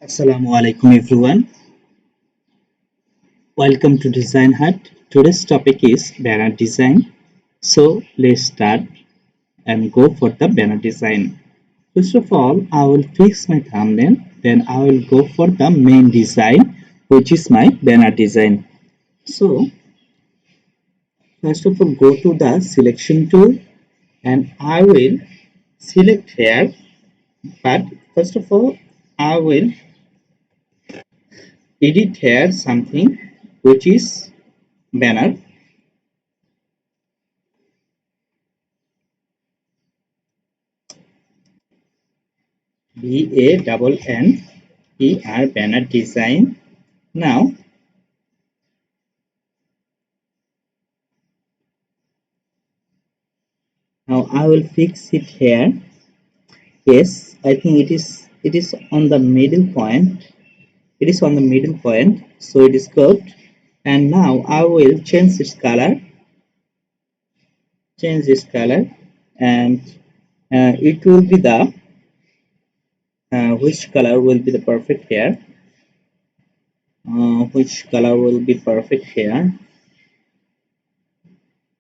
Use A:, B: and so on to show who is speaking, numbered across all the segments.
A: Assalamu alaikum everyone. Welcome to Design Hut. Today's topic is banner design. So let's start and go for the banner design. First of all, I will fix my thumbnail. Then I will go for the main design, which is my banner design. So first of all, go to the selection tool and I will select here. But first of all, I will edit here something which is banner. BANNER banner design. Now I will fix it here. Yes, I think it is on the middle point. It is on the middle point, so it is good. And now I will change this color, and it will be the which color will be the perfect here. Which color will be perfect here?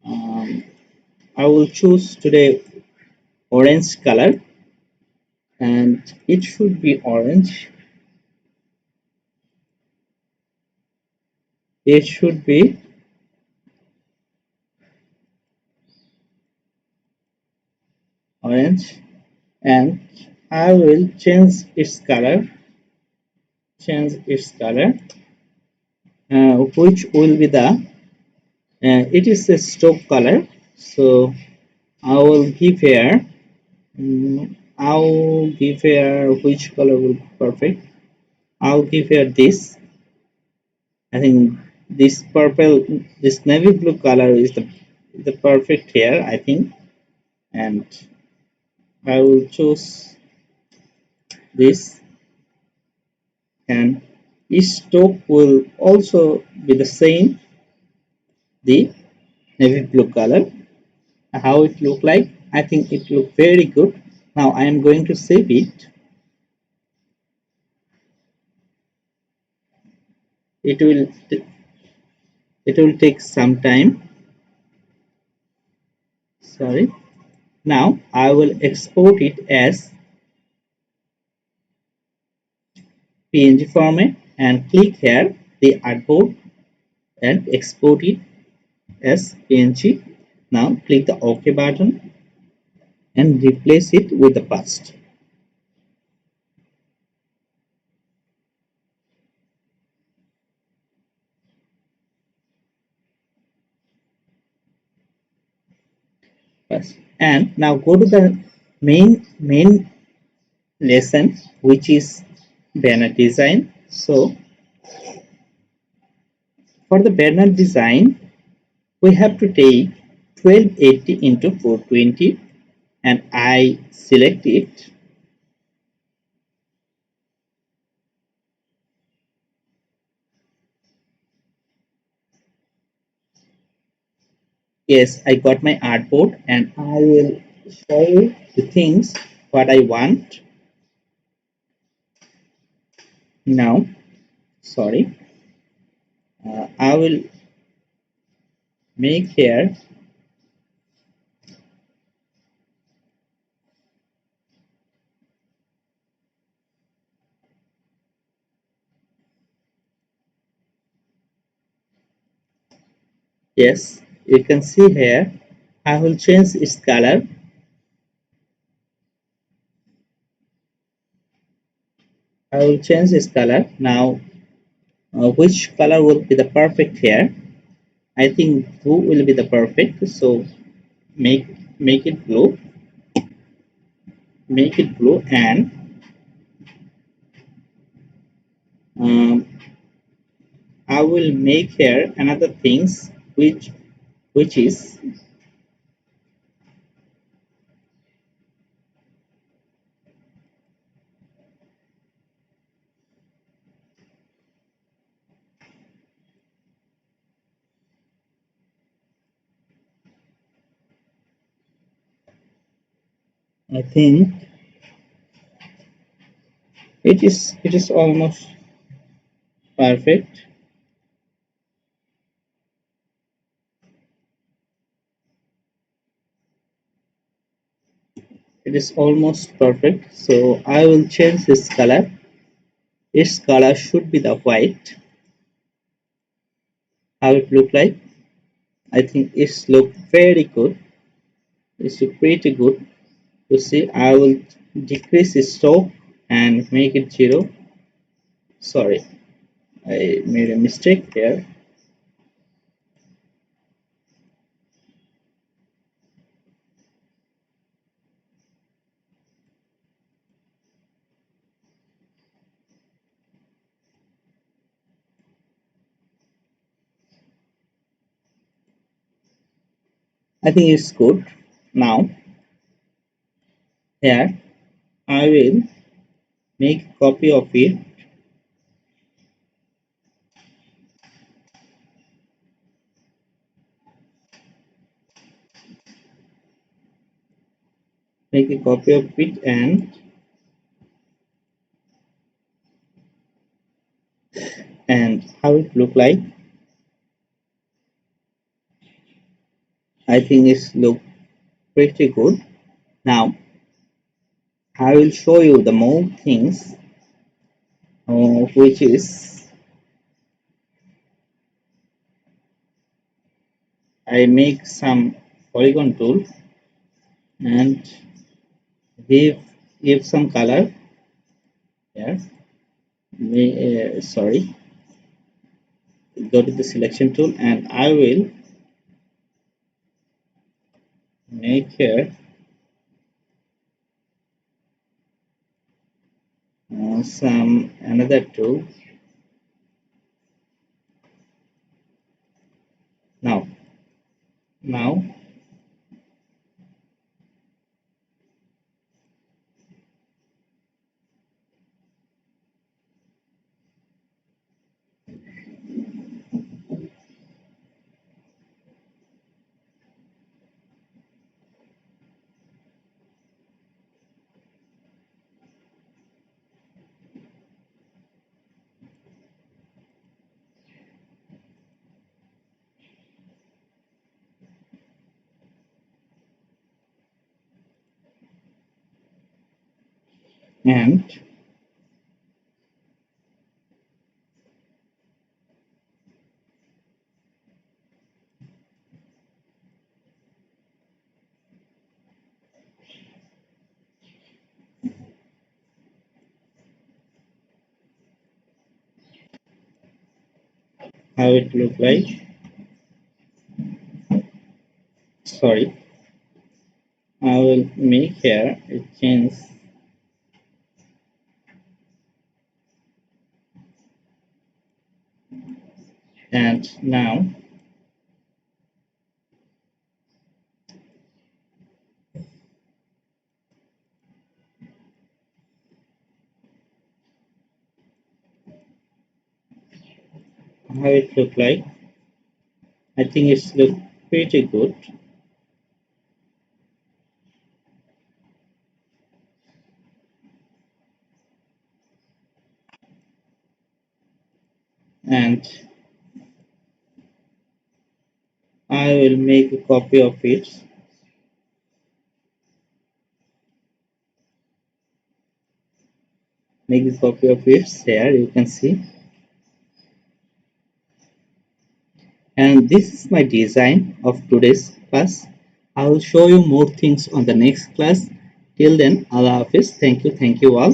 A: Um, I will choose today orange color, and it should be orange. It should be orange, and I will change its color, which will be the it is a stock color. So I will give here I'll give here which color will be perfect. I'll give here this. I think this navy blue color is the perfect here, I think. And I will choose this, and each stroke will also be the same, the navy blue color. How it look like? I think it look very good. Now I am going to save it. It will take some time. Sorry. Now I will export it as PNG format and click here the artboard and export it as PNG. Now click the OK button and replace it with the past. And now go to the main lesson, which is banner design. So for the banner design, we have to take 1280 into 420, and I select it. Yes, I got my artboard, and I will show you the things what I want now. Sorry, I will make here. Yes, you can see here. I will change its color. I will change its color now. Which color will be the perfect here? I think blue will be the perfect. So make make it blue. Make it blue, and um, I will make here another things which is I think It is almost perfect. It is almost perfect. So I will change this color. Its color should be the white. How it look like? I think it's look very good. It's look pretty good. You see, I will decrease its stroke and make it 0. Sorry, I made a mistake here. I think it's good. Now, here I will make a copy of it. Make a copy of it and how it look like. I think it's look pretty good. Now I will show you the more things, which is I make some polygon tool and give some color here. Sorry, go to the selection tool and I will make here some another tool. Now, now and how it look like. Sorry, I will make here a change and now how it look like. I think it's look pretty good. And I will make a copy of it. Make a copy of it here, you can see. And this is my design of today's class. I will show you more things on the next class. Till then, Allah Hafiz. Thank you all.